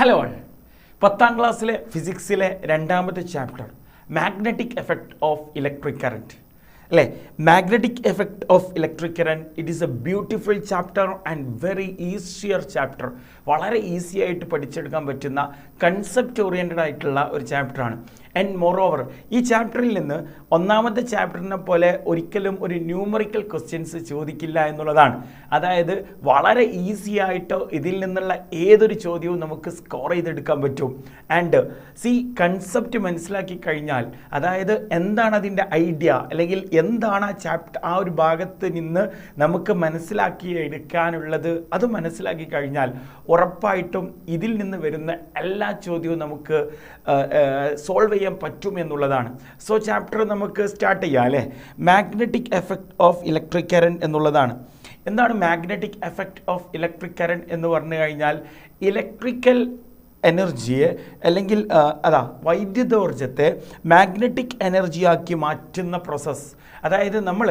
Hello all. 10ാം ക്ലാസ്സിലെ ഫിസിക്സിലെ രണ്ടാമത്തെ chapter magnetic effect of electric current അല്ലേ. Magnetic effect of electric current it is a beautiful chapter and very easier chapter. വളരെ easy ആയിട്ട് പഠിച്ചെടുക്കാൻ പറ്റുന്ന കൺസെപ്റ്റ് ഓറിയൻറ്റഡ് ആയിട്ടുള്ള ഒരു ചാപ്റ്ററാണ്. ആൻഡ് മോറോവർ ഈ ചാപ്റ്ററിൽ നിന്ന് ഒന്നാമത്തെ ചാപ്റ്ററിനെ പോലെ ഒരിക്കലും ഒരു ന്യൂമറിക്കൽ ക്വസ്റ്റ്യൻസ് ചോദിക്കില്ല എന്നുള്ളതാണ്. അതായത് വളരെ ഈസി ആയിട്ട് ഇതിൽ നിന്നുള്ള ഏതൊരു ചോദ്യവും നമുക്ക് സ്കോർ ചെയ്തെടുക്കാൻ പറ്റും. ആൻഡ് കൺസെപ്റ്റ് മനസ്സിലാക്കി കഴിഞ്ഞാൽ, അതായത് എന്താണ് അതിൻ്റെ ഐഡിയ അല്ലെങ്കിൽ എന്താണ് ആ ഒരു ഭാഗത്ത് നിന്ന് നമുക്ക് മനസ്സിലാക്കി എടുക്കാനുള്ളത്, അത് മനസ്സിലാക്കി കഴിഞ്ഞാൽ ഉറപ്പായിട്ടും ഇതിൽ നിന്ന് വരുന്ന എല്ലാ ചോദ്യവും നമുക്ക് സോൾവ് ചെയ്യാൻ പറ്റും എന്നുള്ളതാണ്. സോ ചാപ്റ്റർ നമുക്ക് സ്റ്റാർട്ട് ചെയ്യാം അല്ലേ. Magnetic effect of electric current എന്നുള്ളതാണ്. എന്താണ് magnetic effect of electric current എന്ന് പറഞ്ഞു കഴിഞ്ഞാൽ, ഇലക്ട്രിക്കൽ എനർജിയെ അല്ലെങ്കിൽ വൈദ്യുതോർജ്ജത്തെ മാഗ്നറ്റിക് എനർജിയാക്കി മാറ്റുന്ന പ്രോസസ്സ്. അതായത് നമ്മൾ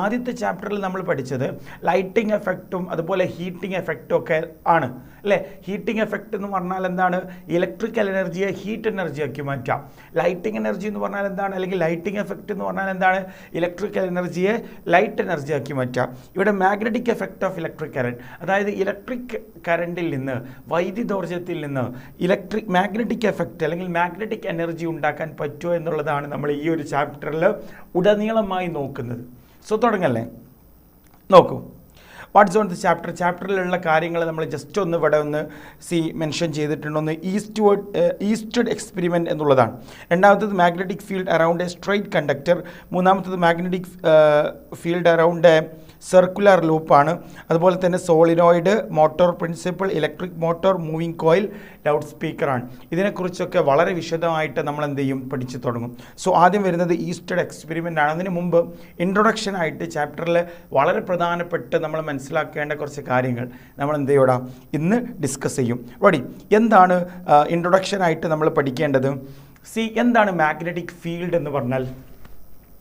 ആദ്യത്തെ ചാപ്റ്ററിൽ നമ്മൾ പഠിച്ചത് ലൈറ്റിംഗ് എഫക്റ്റും അതുപോലെ ഹീറ്റിംഗ് എഫക്റ്റും ഒക്കെ ആണ് അല്ലേ. ഹീറ്റിംഗ് എഫക്റ്റ് എന്ന് പറഞ്ഞാൽ എന്താണ്? ഇലക്ട്രിക്കൽ എനർജിയെ ഹീറ്റ് എനർജിയാക്കി മാറ്റാം. ലൈറ്റിംഗ് എനർജി എന്ന് പറഞ്ഞാൽ എന്താണ്? അല്ലെങ്കിൽ ലൈറ്റിംഗ് എഫക്റ്റ് എന്ന് പറഞ്ഞാൽ എന്താണ്? ഇലക്ട്രിക്കൽ എനർജിയെ ലൈറ്റ് എനർജിയാക്കി മാറ്റാം. ഇവിടെ magnetic effect of electric current, അതായത് ഇലക്ട്രിക് കറൻറ്റിൽ നിന്ന്, വൈദ്യുതോർജ്ജത്തിൽ നിന്ന് മാഗ്നറ്റിക് എഫക്റ്റ് അല്ലെങ്കിൽ മാഗ്നറ്റിക് എനർജി ഉണ്ടാക്കാൻ പറ്റുമോ എന്നുള്ളതാണ് നമ്മൾ ഈ ഒരു ചാപ്റ്ററിൽ ഉടനീളമായി നോക്കുന്നത്. സോ തുടങ്ങല്ലേ, നോക്കൂ. വാട്ട്സ് ഓൺ ദി ചാപ്റ്ററിലുള്ള കാര്യങ്ങൾ നമ്മൾ ജസ്റ്റ് ഒന്ന് ഇവിടെ ഒന്ന് മെൻഷൻ ചെയ്തിട്ടുണ്ട്. ഒന്ന് ഈസ്റ്റ്വേർഡ് എക്സ്പെരിമെൻറ്റ് എന്നുള്ളതാണ്. രണ്ടാമത്തത് magnetic field around a straight conductor. മൂന്നാമത്തത് magnetic field around a circular ലൂപ്പാണ്. അതുപോലെ തന്നെ solenoid, motor principle, electric motor, moving coil, loud സ്പീക്കറാണ്. ഇതിനെക്കുറിച്ചൊക്കെ വളരെ വിശദമായിട്ട് നമ്മൾ എന്ത് ചെയ്യും, പഠിച്ചു തുടങ്ങും. സോ ആദ്യം വരുന്നത് ഈസ്റ്റേർഡ് എക്സ്പെരിമെൻ്റ് ആണ്. അതിന് മുമ്പ് ഇൻട്രൊഡക്ഷനായിട്ട് ചാപ്റ്ററിൽ വളരെ പ്രധാനപ്പെട്ട് നമ്മൾ മനസ്സിലാക്കേണ്ട കുറച്ച് കാര്യങ്ങൾ നമ്മൾ എന്ത് ചെയ്യൂടാ ഇന്ന് ഡിസ്കസ് ചെയ്യും. റെഡി? എന്താണ് ഇൻട്രൊഡക്ഷനായിട്ട് നമ്മൾ പഠിക്കേണ്ടത്? എന്താണ് മാഗ്നറ്റിക് ഫീൽഡ് എന്ന് പറഞ്ഞാൽ?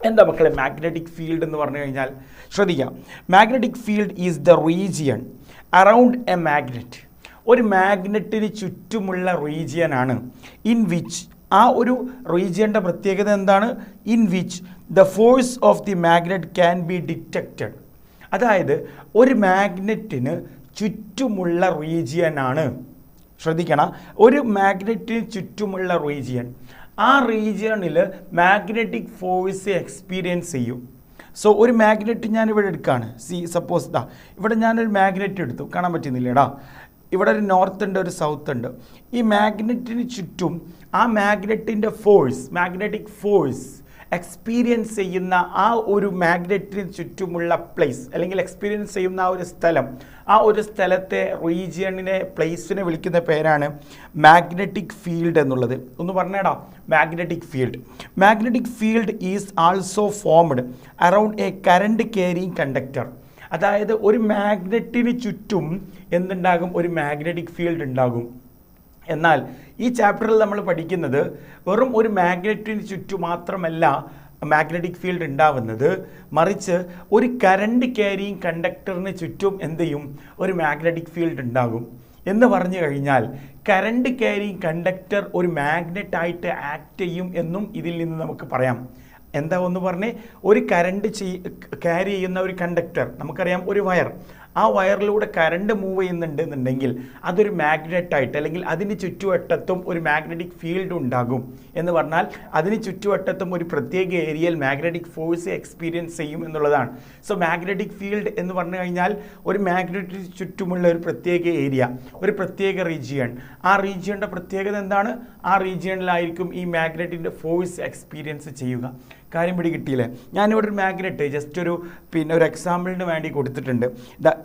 എന്താ മക്കളെ മാഗ്നറ്റിക് ഫീൽഡ് എന്ന് പറഞ്ഞു കഴിഞ്ഞാൽ? ശ്രദ്ധിക്കാം. Magnetic field is the region around A magnet. ഒരു മാഗ്നറ്റിന് ചുറ്റുമുള്ള റീജിയനാണ്. ഇൻ വിച്ച്, ആ ഒരു റീജിയൻ്റെ പ്രത്യേകത എന്താണ്? In which the force of the magnet can be detected. അതായത് ഒരു മാഗ്നറ്റിന് ചുറ്റുമുള്ള റീജിയനാണ്. ശ്രദ്ധിക്കണം, ഒരു മാഗ്നറ്റിന് ചുറ്റുമുള്ള റീജിയൻ, ആ റീജിയണിൽ മാഗ്നറ്റിക് ഫോഴ്സ് എക്സ്പീരിയൻസ് ചെയ്യും. സോ ഒരു മാഗ്നറ്റ് ഞാനിവിടെ എടുക്കുകയാണ്. സപ്പോസ് ഇവിടെ ഞാനൊരു മാഗ്നറ്റ് എടുത്തു, കാണാൻ പറ്റുന്നില്ലേടാ. ഇവിടെ ഒരു നോർത്ത് ഉണ്ട്, ഒരു സൗത്ത് ഉണ്ട്. ഈ മാഗ്നറ്റിന് ചുറ്റും ആ മാഗ്നറ്റിൻ്റെ ഫോഴ്സ്, മാഗ്നറ്റിക് ഫോഴ്സ് എക്സ്പീരിയൻസ് ചെയ്യുന്ന ആ ഒരു മാഗ്നറ്റിന് ചുറ്റുമുള്ള പ്ലേസ് അല്ലെങ്കിൽ എക്സ്പീരിയൻസ് ചെയ്യുന്ന ആ ഒരു സ്ഥലം, ആ ഒരു സ്ഥലത്തെ റീജിയണിനെ, പ്ലേസിനെ വിളിക്കുന്ന പേരാണ് മാഗ്നറ്റിക് ഫീൽഡ് എന്നുള്ളത്. ഒന്ന് പറഞ്ഞേടാ, magnetic field. Magnetic field is also formed around a current carrying conductor. അതായത് ഒരു മാഗ്നറ്റിന് ചുറ്റും എന്തുണ്ടാകും? ഒരു മാഗ്നറ്റിക് ഫീൽഡ് ഉണ്ടാകും. എന്നാൽ ഈ ചാപ്റ്ററിൽ നമ്മൾ പഠിക്കുന്നത് വെറും ഒരു മാഗ്നറ്റിന് ചുറ്റും മാത്രമല്ല മാഗ്നറ്റിക് ഫീൽഡ് ഉണ്ടാവുന്നത്, മറിച്ച് ഒരു കറണ്ട് ക്യാരിയിങ് കണ്ടക്ടറിന് ചുറ്റും എന്ത് ചെയ്യും? ഒരു മാഗ്നറ്റിക് ഫീൽഡ് ഉണ്ടാകും. എന്ന് പറഞ്ഞു കഴിഞ്ഞാൽ കറണ്ട് ക്യാരിയിങ് കണ്ടക്ടർ ഒരു മാഗ്നറ്റായിട്ട് ആക്ട് ചെയ്യും എന്നും ഇതിൽ നിന്ന് നമുക്ക് പറയാം. എന്താ ഒന്ന് പറഞ്ഞേ? ഒരു കറണ്ട് ക്യാരി ചെയ്യുന്ന ഒരു കണ്ടക്ടർ, നമുക്കറിയാം ഒരു വയർ, ആ വയറിലൂടെ കറണ്ട് മൂവ് ചെയ്യുന്നുണ്ടെന്നുണ്ടെങ്കിൽ അതൊരു മാഗ്നറ്റായിട്ട് അല്ലെങ്കിൽ അതിന് ചുറ്റുവട്ടത്തും ഒരു മാഗ്നറ്റിക് ഫീൽഡ് ഉണ്ടാകും. എന്ന് പറഞ്ഞാൽ അതിന് ചുറ്റുവട്ടത്തും ഒരു പ്രത്യേക ഏരിയയിൽ മാഗ്നറ്റിക് ഫോഴ്സ് എക്സ്പീരിയൻസ് ചെയ്യും എന്നുള്ളതാണ്. സോ മാഗ്നറ്റിക് ഫീൽഡ് എന്ന് പറഞ്ഞു കഴിഞ്ഞാൽ ഒരു മാഗ്നറ്റിന് ചുറ്റുമുള്ള ഒരു പ്രത്യേക ഏരിയ, ഒരു പ്രത്യേക റീജിയൺ. ആ റീജിയൻ്റെ പ്രത്യേകത എന്താണ്? ആ റീജിയണിലായിരിക്കും ഈ മാഗ്നറ്റിൻ്റെ ഫോഴ്സ് എക്സ്പീരിയൻസ് ചെയ്യുക. കാര്യം പിടി കിട്ടിയില്ലേ? ഞാനിവിടെ ഒരു മാഗ്നറ്റ് ജസ്റ്റ് ഒരു എക്സാമ്പിളിന് വേണ്ടി കൊടുത്തിട്ടുണ്ട്.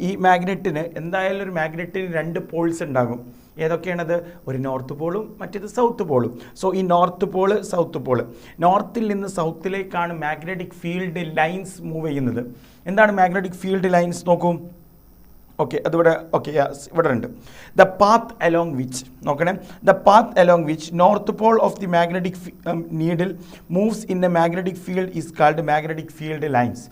ഈ മാഗ്നറ്റിന് എന്തായാലും ഒരു മാഗ്നറ്റിന് 2 പോൾസ് ഉണ്ടാകും. ഏതൊക്കെയാണത്? ഒരു നോർത്ത് പോളും മറ്റേത് സൗത്ത് പോളും. സോ ഈ നോർത്ത് പോള്, സൗത്ത് പോള്, നോർത്തിൽ നിന്ന് സൗത്തിലേക്കാണ് മാഗ്നറ്റിക് ഫീൽഡ് ലൈൻസ് മൂവ് ചെയ്യുന്നത്. എന്താണ് മാഗ്നറ്റിക് ഫീൽഡ് ലൈൻസ്? നോക്കൂ. ഓക്കെ, അതിവിടെ ഇവിടെ ഉണ്ട്. ദ പാത്ത് അലോങ് വിച്ച്, നോക്കണേ, the path along which north Paul of the magnetic needle moves in A magnetic field is called magnetic field lines.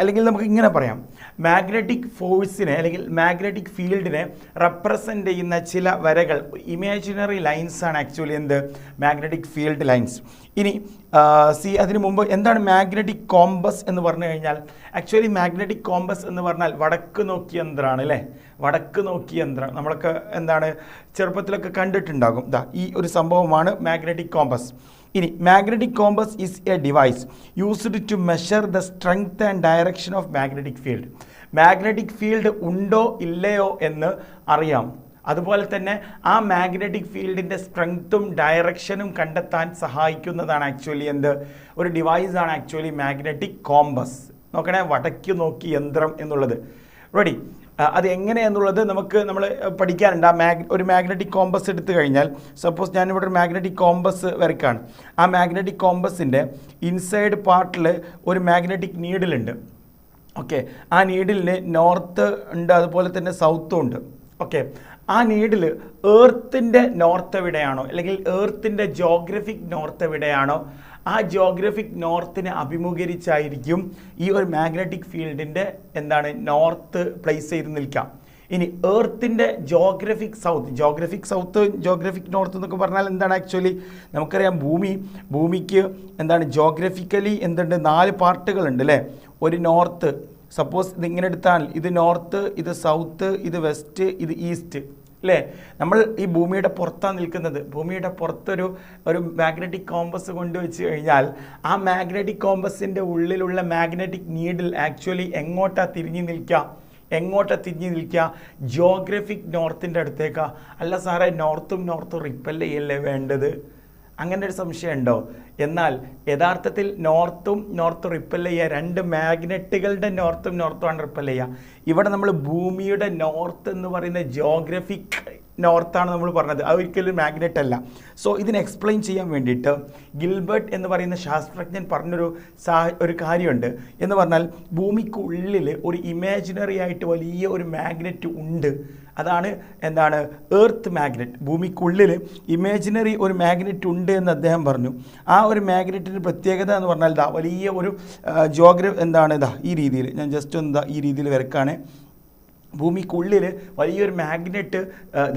അല്ലെങ്കിൽ നമുക്ക് ഇങ്ങനെ പറയാം, മാഗ്നറ്റിക് ഫോഴ്സിനെ അല്ലെങ്കിൽ മാഗ്നറ്റിക് ഫീൽഡിനെ റെപ്രസെൻ്റ് ചെയ്യുന്ന ചില വരകൾ, ഇമാജിനറി ലൈൻസ് ആണ് ആക്ച്വലി എന്ത്, മാഗ്നറ്റിക് ഫീൽഡ് ലൈൻസ്. ഇനി അതിനു മുമ്പ് എന്താണ് മാഗ്നറ്റിക് കോമ്പസ് എന്ന് പറഞ്ഞു കഴിഞ്ഞാൽ, ആക്ച്വലി മാഗ്നറ്റിക് കോമ്പസ് എന്ന് പറഞ്ഞാൽ വടക്ക് നോക്കിയ യന്ത്രമാണ് അല്ലേ, വടക്ക് നോക്കിയ യന്ത്രം. നമ്മളൊക്കെ എന്താണ് ചെറുപ്പത്തിലൊക്കെ കണ്ടിട്ടുണ്ടാകും. ഈ ഒരു സംഭവമാണ് മാഗ്നറ്റിക് കോമ്പസ്. ഇനി magnetic compass is a device used to measure the strength and direction of magnetic field. Magnetic field ഉണ്ടോ ഇല്ലയോ എന്ന് അറിയാം. അതുപോലെ തന്നെ ആ മാഗ്നറ്റിക് ഫീൽഡിൻ്റെ സ്ട്രെങ്ത്തും ഡയറക്ഷനും കണ്ടെത്താൻ സഹായിക്കുന്നതാണ് ആക്ച്വലി എന്ത്, ഒരു ഡിവൈസാണ് ആക്ച്വലി മാഗ്നറ്റിക് കോമ്പസ്. നോക്കണേ, വടക്ക് നോക്കി യന്ത്രം എന്നുള്ളത്. റെഡി? അത് എങ്ങനെയെന്നുള്ളത് നമ്മൾ പഠിക്കാനുണ്ട്. ഒരു മാഗ്നറ്റിക് കോമ്പസ് എടുത്തു കഴിഞ്ഞാൽ, സപ്പോസ് ഞാനിവിടെ ഒരു മാഗ്നറ്റിക് കോമ്പസ് വരയ്ക്കാണ്. ആ മാഗ്നറ്റിക് കോമ്പസിൻ്റെ ഇൻസൈഡ് പാർട്ടിൽ ഒരു മാഗ്നറ്റിക് നീഡിലുണ്ട്. ഓക്കെ, ആ നീഡിലിന് നോർത്ത് ഉണ്ട്, അതുപോലെ തന്നെ സൗത്തും ഉണ്ട്. ഓക്കെ, ആ നീഡിൽ എർത്തിൻ്റെ നോർത്ത് എവിടെയാണോ, അല്ലെങ്കിൽ എർത്തിൻ്റെ ജോഗ്രഫിക് നോർത്ത് എവിടെയാണോ, ആ ജോഗ്രഫിക് നോർത്തിനെ അഭിമുഖീകരിച്ചായിരിക്കും ഈ ഒരു മാഗ്നറ്റിക് ഫീൽഡിൻ്റെ നോർത്ത് പ്ലേസ് ചെയ്ത് നിൽക്കാം. ഇനി എർത്തിൻ്റെ ജോഗ്രഫിക് ജോഗ്രഫിക് നോർത്ത് എന്നൊക്കെ പറഞ്ഞാൽ എന്താണ് ആക്ച്വലി നമുക്കറിയാം, ഭൂമിക്ക് ജോഗ്രഫിക്കലി 4 പാർട്ടുകളുണ്ട് അല്ലേ. ഒരു നോർത്ത്, സപ്പോസ് ഇതിങ്ങനെ എടുത്താൽ ഇത് നോർത്ത്, ഇത് സൗത്ത്, ഇത് വെസ്റ്റ്, ഇത് ഈസ്റ്റ് അല്ലേ. നമ്മൾ ഈ ഭൂമിയുടെ പുറത്താണ് നിൽക്കുന്നത്. ഭൂമിയുടെ പുറത്തൊരു മാഗ്നറ്റിക് കോമ്പസ് കൊണ്ടുവച്ച് കഴിഞ്ഞാൽ ആ മാഗ്നറ്റിക് കോമ്പസിൻ്റെ ഉള്ളിലുള്ള മാഗ്നറ്റിക് നീഡിൽ ആക്ച്വലി എങ്ങോട്ടാണ് തിരിഞ്ഞു നിൽക്കുക, ജോഗ്രഫിക് നോർത്തിൻ്റെ അടുത്തേക്കാ. അല്ല സാറേ, നോർത്തും റിപ്പൽ ചെയ്യല്ലേ വേണ്ടത്? അങ്ങനെ ഒരു സംശയം ഉണ്ടോ? എന്നാൽ യഥാർത്ഥത്തിൽ നോർത്ത് റിപ്പൽ ചെയ്യുക, 2 മാഗ്നറ്റുകളുടെ നോർത്തും ആണ് റിപ്പൽ ചെയ്യുക. ഇവിടെ നമ്മൾ ഭൂമിയുടെ നോർത്ത് എന്ന് പറയുന്ന ജോഗ്രഫിക് നോർത്താണ് നമ്മൾ പറഞ്ഞത്, അത് ഒരിക്കലും മാഗ്നറ്റ് അല്ല. സോ ഇതിനെ എക്സ്പ്ലെയിൻ ചെയ്യാൻ വേണ്ടിയിട്ട് ഗിൽബർട്ട് എന്ന് പറയുന്ന ശാസ്ത്രജ്ഞൻ പറഞ്ഞൊരു കാര്യമുണ്ട്. എന്ന് പറഞ്ഞാൽ ഭൂമിക്കുള്ളിൽ ഒരു ഇമാജിനറി ആയിട്ട് വലിയ ഒരു മാഗ്നറ്റ് ഉണ്ട്. അതാണ് എർത്ത് മാഗ്നറ്റ്. ഭൂമിക്കുള്ളിൽ ഇമാജിനറി ഒരു മാഗ്നറ്റ് ഉണ്ട് എന്ന് അദ്ദേഹം പറഞ്ഞു. ആ ഒരു മാഗ്നറ്റിൻ്റെ പ്രത്യേകത എന്ന് പറഞ്ഞാൽ വലിയ ഒരു ഈ രീതിയിൽ ഞാൻ ജസ്റ്റ് ഈ രീതിയിൽ വരക്കാണ്. ഭൂമിക്കുള്ളിൽ വലിയൊരു മാഗ്നറ്റ്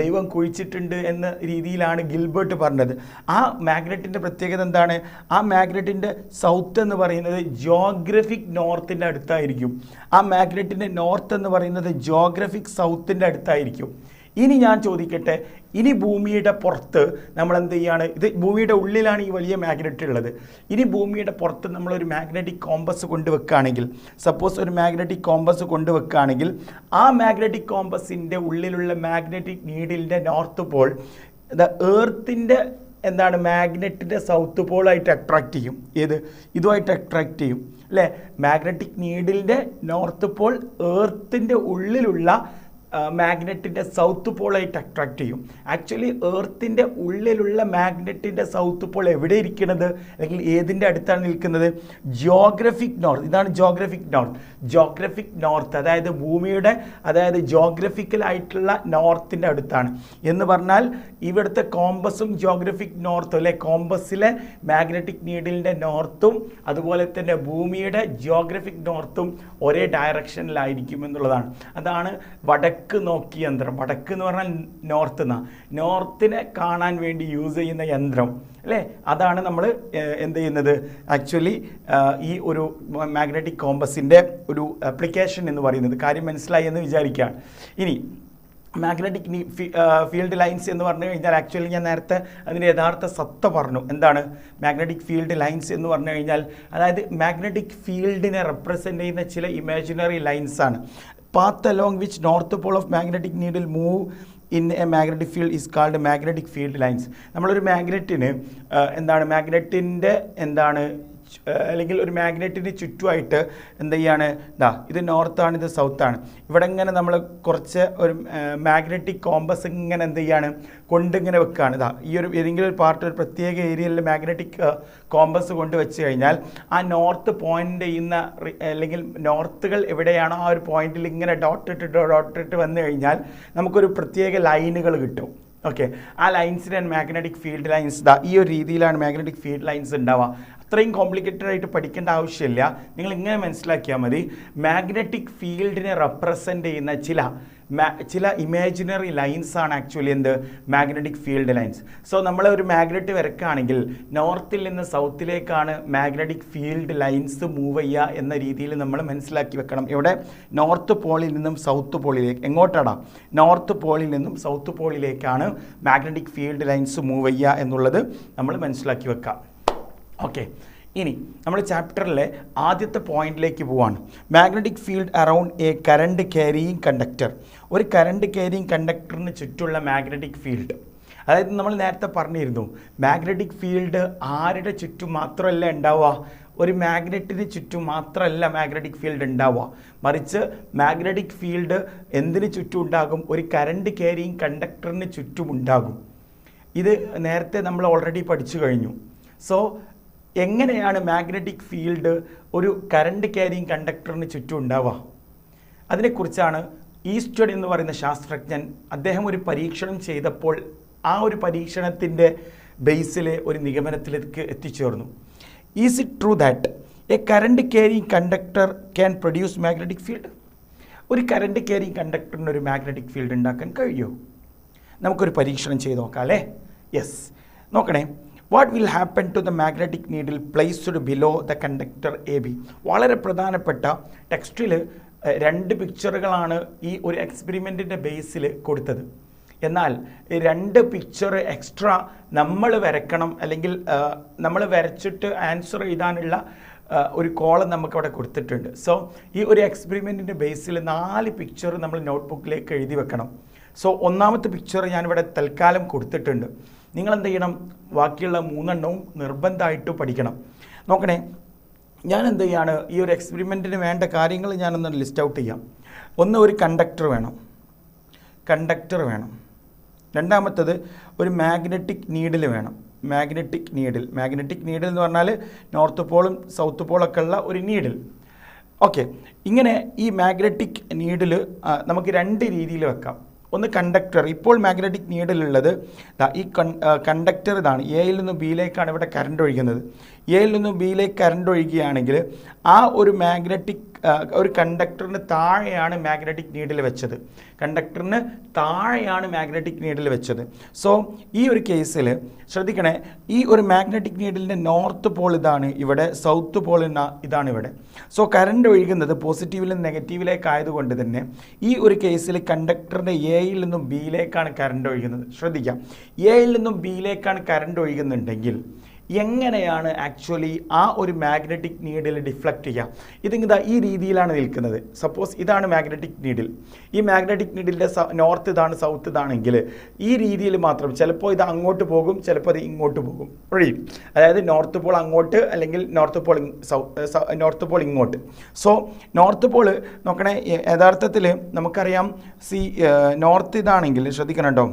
ദൈവം കുഴിച്ചിട്ടുണ്ട് എന്ന രീതിയിലാണ് ഗിൽബർട്ട് പറഞ്ഞത്. ആ മാഗ്നറ്റിൻ്റെ പ്രത്യേകത എന്താണ്? ആ മാഗ്നറ്റിൻ്റെ സൗത്ത് എന്ന് പറയുന്നത് ജോഗ്രഫിക് നോർത്തിൻ്റെ അടുത്തായിരിക്കും. ആ മാഗ്നറ്റിൻ്റെ നോർത്ത് എന്ന് പറയുന്നത് ജോഗ്രഫിക് സൗത്തിൻ്റെ അടുത്തായിരിക്കും. ഇനി ഞാൻ ചോദിക്കട്ടെ, ഇനി ഭൂമിയുടെ പുറത്ത് നമ്മൾ എന്ത് ചെയ്യാണ്? ഇത് ഭൂമിയുടെ ഉള്ളിലാണ് ഈ വലിയ മാഗ്നറ്റ് ഉള്ളത്. ഇനി ഭൂമിയുടെ പുറത്ത് നമ്മളൊരു മാഗ്നറ്റിക് കോമ്പസ് കൊണ്ടുവെക്കുകയാണെങ്കിൽ, സപ്പോസ് ഒരു മാഗ്നറ്റിക് കോമ്പസ് കൊണ്ടുവെക്കുകയാണെങ്കിൽ ആ മാഗ്നറ്റിക് കോമ്പസിൻ്റെ ഉള്ളിലുള്ള മാഗ്നറ്റിക് നീഡിലിൻ്റെ നോർത്ത് പോൾ എർത്തിൻ്റെ മാഗ്നറ്റിൻ്റെ സൗത്ത് പോളായിട്ട് അട്രാക്റ്റ് ചെയ്യും. ഇതുമായിട്ട് അട്രാക്റ്റ് ചെയ്യും അല്ലേ. മാഗ്നറ്റിക് നീഡിലിൻ്റെ നോർത്ത് പോൾ എർത്തിൻ്റെ ഉള്ളിലുള്ള മാഗ്നറ്റിൻ്റെ സൗത്ത് പോളായിട്ട് അട്രാക്റ്റ് ചെയ്യും. ആക്ച്വലി എർത്തിൻ്റെ ഉള്ളിലുള്ള മാഗ്നറ്റിൻ്റെ സൗത്ത് പോൾ എവിടെ ഇരിക്കുന്നത്, അല്ലെങ്കിൽ ഏതിൻ്റെ അടുത്താണ് നിൽക്കുന്നത്? Geographic north. ഇതാണ് ജോഗ്രഫിക് നോർത്ത്, അതായത് ഭൂമിയുടെ ജോഗ്രഫിക്കലായിട്ടുള്ള നോർത്തിൻ്റെ അടുത്താണ്. എന്ന് പറഞ്ഞാൽ ഇവിടുത്തെ കോമ്പസും ജോഗ്രഫിക് നോർത്തും അല്ലെ, കോമ്പസിലെ മാഗ്നറ്റിക് നീഡിലിൻ്റെ നോർത്തും അതുപോലെ തന്നെ ഭൂമിയുടെ ജോഗ്രഫിക് നോർത്തും ഒരേ ഡയറക്ഷനിലായിരിക്കും എന്നുള്ളതാണ്. അതാണ് വടക്ക് നോക്കിയ യന്ത്രം. വടക്ക് എന്ന് പറഞ്ഞാൽ നോർത്തിനെ കാണാൻ വേണ്ടി യൂസ് ചെയ്യുന്ന യന്ത്രം അല്ലേ. അതാണ് നമ്മൾ എന്ത് ചെയ്യുന്നത് ആക്ച്വലി ഈ ഒരു മാഗ്നറ്റിക് കോമ്പസിൻ്റെ ഒരു ആപ്ലിക്കേഷൻ എന്ന് പറയുന്നത്. കാര്യം മനസ്സിലായി എന്ന് വിചാരിക്കുകയാണ്. ഇനി മാഗ്നറ്റിക് ഫീൽഡ് ലൈൻസ് എന്ന് പറഞ്ഞു കഴിഞ്ഞാൽ ആക്ച്വലി ഞാൻ നേരത്തെ അതിൻ്റെ യഥാർത്ഥ സത്ത പറഞ്ഞു. എന്താണ് മാഗ്നറ്റിക് ഫീൽഡ് ലൈൻസ് എന്ന് പറഞ്ഞു കഴിഞ്ഞാൽ? അതായത് മാഗ്നറ്റിക് ഫീൽഡിനെ റെപ്രസെൻ്റ് ചെയ്യുന്ന ചില ഇമാജിനറി ലൈൻസ് ആണ്. Path along which north pole of magnetic needle move in a magnetic field is called magnetic field lines. നമ്മളൊരു മാഗ്നറ്റിന് മാഗ്നറ്റിൻ്റെ അല്ലെങ്കിൽ ഒരു മാഗ്നറ്റിന് ചുറ്റുമായിട്ട് എന്ത് ചെയ്യാണ്? ഇത് നോർത്താണ്, ഇത് സൗത്താണ്. ഇവിടെ ഇങ്ങനെ നമ്മൾ കുറച്ച് ഒരു മാഗ്നറ്റിക് കോമ്പസ് ഇങ്ങനെ എന്ത് ചെയ്യാണ്? കൊണ്ടിങ്ങനെ വെക്കുകയാണ്. ഈ ഒരു ഏതെങ്കിലും ഒരു പാർട്ട്, ഒരു പ്രത്യേക ഏരിയയിൽ മാഗ്നറ്റിക് കോമ്പസ് കൊണ്ട് വെച്ച് കഴിഞ്ഞാൽ ആ നോർത്ത് പോയിൻ്റ് ചെയ്യുന്ന അല്ലെങ്കിൽ നോർത്തുകൾ എവിടെയാണോ ആ ഒരു പോയിന്റിൽ ഇങ്ങനെ ഡോട്ടിട്ട് വന്നു കഴിഞ്ഞാൽ നമുക്കൊരു പ്രത്യേക ലൈനുകൾ കിട്ടും. ഓക്കെ, ആ ലൈൻസിന് മാഗ്നറ്റിക് ഫീൽഡ് ലൈൻസ് ഈ ഒരു രീതിയിലാണ് മാഗ്നറ്റിക് ഫീൽഡ് ലൈൻസ് ഉണ്ടാവുക. അത്രയും കോംപ്ലിക്കേറ്റഡ് ആയിട്ട് പഠിക്കേണ്ട ആവശ്യമില്ല. നിങ്ങൾ ഇങ്ങനെ മനസ്സിലാക്കിയാൽ മതി. മാഗ്നറ്റിക് ഫീൽഡിനെ റെപ്രസെൻ്റ് ചെയ്യുന്ന ചില ഇമാജിനറി ലൈൻസ് ആണ് ആക്ച്വലി എന്ത് മാഗ്നറ്റിക് ഫീൽഡ് ലൈൻസ്. സോ നമ്മൾ ഒരു മാഗ്നറ്റ് വരക്കുകയാണെങ്കിൽ നോർത്തിൽ നിന്ന് സൗത്തിലേക്കാണ് മാഗ്നറ്റിക് ഫീൽഡ് ലൈൻസ് മൂവ് ചെയ്യുക എന്ന രീതിയിൽ നമ്മൾ മനസ്സിലാക്കി വെക്കണം. ഇവിടെ നോർത്ത് പോളിൽ നിന്നും സൗത്ത് പോളിലേക്ക്, എങ്ങോട്ടാണ്? നോർത്ത് പോളിൽ നിന്നും സൗത്ത് പോളിലേക്കാണ് മാഗ്നറ്റിക് ഫീൽഡ് ലൈൻസ് മൂവ് ചെയ്യുക എന്നുള്ളത് നമ്മൾ മനസ്സിലാക്കി വെക്കാം. ഓക്കെ, ഇനി നമ്മൾ ചാപ്റ്ററിലെ ആദ്യത്തെ പോയിന്റിലേക്ക് പോവാണ്. Magnetic field around a current carrying conductor. ഒരു കറണ്ട് ക്യാരിയിങ് കണ്ടക്ടറിന് ചുറ്റുള്ള മാഗ്നറ്റിക് ഫീൽഡ്, അതായത് നമ്മൾ നേരത്തെ പറഞ്ഞിരുന്നു മാഗ്നറ്റിക് ഫീൽഡ് ആരുടെ ചുറ്റും മാത്രമല്ല ഉണ്ടാവുക, ഒരു മാഗ്നറ്റിന് ചുറ്റും മാത്രമല്ല മാഗ്നറ്റിക് ഫീൽഡ് ഉണ്ടാവുക, മറിച്ച് മാഗ്നറ്റിക് ഫീൽഡ് എന്തിന് ചുറ്റും ഉണ്ടാകും? ഒരു കറണ്ട് ക്യാരിയിങ് കണ്ടക്ടറിന് ചുറ്റും ഉണ്ടാകും. ഇത് നേരത്തെ നമ്മൾ ഓൾറെഡി പഠിച്ചു കഴിഞ്ഞു. സോ എങ്ങനെയാണ് മാഗ്നറ്റിക് ഫീൽഡ് ഒരു കറണ്ട് ക്യാരിയിങ് കണ്ടക്ടറിന് ചുറ്റും ഉണ്ടാവുക? അതിനെക്കുറിച്ചാണ് ഈസ്റ്റ്വുഡ് എന്ന് പറയുന്ന ശാസ്ത്രജ്ഞൻ അദ്ദേഹം ഒരു പരീക്ഷണം ചെയ്തപ്പോൾ ആ ഒരു പരീക്ഷണത്തിൻ്റെ ബേസിലെ ഒരു നിഗമനത്തിലേക്ക് എത്തിച്ചേർന്നു. Is it true that A current carrying conductor can produce magnetic field? ഒരു കറണ്ട് ക്യാരിയിങ് കണ്ടക്ടറിന് ഒരു മാഗ്നറ്റിക് ഫീൽഡ് ഉണ്ടാക്കാൻ കഴിയുമോ? നമുക്കൊരു പരീക്ഷണം ചെയ്ത് നോക്കാം അല്ലേ? യെസ്, നോക്കണേ. What will happen to the magnetic needle placed below the conductor A B? വളരെ പ്രധാനപ്പെട്ട ടെക്സ്റ്റിൽ 2 പിക്ചറുകളാണ് ഈ ഒരു എക്സ്പെരിമെൻറ്റിൻ്റെ ബേസിൽ കൊടുത്തത്. എന്നാൽ 2 പിക്ചർ എക്സ്ട്രാ നമ്മൾ വരക്കണം, അല്ലെങ്കിൽ നമ്മൾ വരച്ചിട്ട് ആൻസർ എഴുതാനുള്ള ഒരു കോളം നമുക്കവിടെ കൊടുത്തിട്ടുണ്ട്. സോ ഈ ഒരു എക്സ്പെരിമെൻറ്റിൻ്റെ ബേസിൽ 4 പിക്ചർ നമ്മൾ നോട്ട്ബുക്കിലേക്ക് എഴുതി വെക്കണം. സോ ഒന്നാമത്തെ പിക്ചർ ഞാനിവിടെ തൽക്കാലം കൊടുത്തിട്ടുണ്ട്. നിങ്ങൾ എന്ത് ചെയ്യണം? ബാക്കിയുള്ള 3 എണ്ണവും നിർബന്ധമായിട്ട് പഠിക്കണം. നോക്കണേ, ഞാൻ എന്ത് ചെയ്യാണ്, ഈ ഒരു എക്സ്പെരിമെൻറ്റിന് വേണ്ട കാര്യങ്ങൾ ഞാനൊന്ന് ലിസ്റ്റ് ഔട്ട് ചെയ്യാം. ഒന്ന്, ഒരു കണ്ടക്ടർ വേണം. രണ്ടാമത്തത് ഒരു മാഗ്നറ്റിക് നീഡിൽ വേണം. മാഗ്നറ്റിക് നീഡിൽ എന്ന് പറഞ്ഞാൽ നോർത്ത് പോളും സൗത്ത് പോളൊക്കെ ഉള്ള ഒരു നീഡിൽ. ഓക്കെ, ഇങ്ങനെ ഈ മാഗ്നറ്റിക് നീഡിൽ നമുക്ക് 2 രീതിയിൽ വെക്കാം. ഒന്ന് കണ്ടക്ടർ. ഇപ്പോൾ മാഗ്നറ്റിക് നീഡിലുള്ളത് ഈ കണ്ടക്ടർ ഇതാണ്. എയിൽ നിന്നും ബിയിലേക്കാണ് ഇവിടെ കറണ്ട് ഒഴുകുന്നത്. എയിൽ നിന്നും ബിയിലേക്ക് കറണ്ട് ഒഴുകുകയാണെങ്കിൽ ആ ഒരു മാഗ്നറ്റിക് ഒരു കണ്ടക്ടറിന് താഴെയാണ് മാഗ്നറ്റിക് നീഡിൽ വെച്ചത്. സോ ഈ ഒരു കേസിൽ ശ്രദ്ധിക്കണേ, ഈ ഒരു മാഗ്നറ്റിക് നീഡിലിൻ്റെ നോർത്ത് പോൾ ഇതാണ് ഇവിടെ, സൗത്ത് പോൾ ഇതാണ് ഇവിടെ. സോ കറണ്ട് ഒഴുകുന്നത് പോസിറ്റീവിലും നെഗറ്റീവിലേക്ക് ആയതുകൊണ്ട് തന്നെ ഈ ഒരു കേസിൽ കണ്ടക്ടറിൻ്റെ എയിൽ നിന്നും ബിയിലേക്കാണ് കറണ്ട് ഒഴുകുന്നത്. ശ്രദ്ധിക്കാം, എയിൽ നിന്നും ബിയിലേക്കാണ് കറണ്ട് ഒഴുകുന്നുണ്ടെങ്കിൽ എങ്ങനെയാണ് ആക്ച്വലി ആ ഒരു മാഗ്നറ്റിക് നീഡിൽ ഡിഫ്ലക്റ്റ് ചെയ്യുക? ഇതിങ്ങതാ ഈ രീതിയിലാണ് നിൽക്കുന്നത്. സപ്പോസ് ഇതാണ് മാഗ്നറ്റിക് നീഡിൽ. ഈ മാഗ്നറ്റിക് നീഡിലിൻ്റെ നോർത്ത് ഇതാണ്, സൗത്ത് ഇതാണെങ്കിൽ ഈ രീതിയിൽ മാത്രം. ചിലപ്പോൾ ഇത് അങ്ങോട്ട് പോകും, ചിലപ്പോൾ അത് ഇങ്ങോട്ട് പോകും. അതായത് നോർത്ത് പോൾ അങ്ങോട്ട്, അല്ലെങ്കിൽ നോർത്ത് പോൾ ഇങ്ങോട്ട്. സോ നോർത്ത് പോൾ നോക്കണേ, യഥാർത്ഥത്തിൽ നമുക്കറിയാം, നോർത്ത് ഇതാണെങ്കിൽ ശ്രദ്ധിക്കണം കേട്ടോ,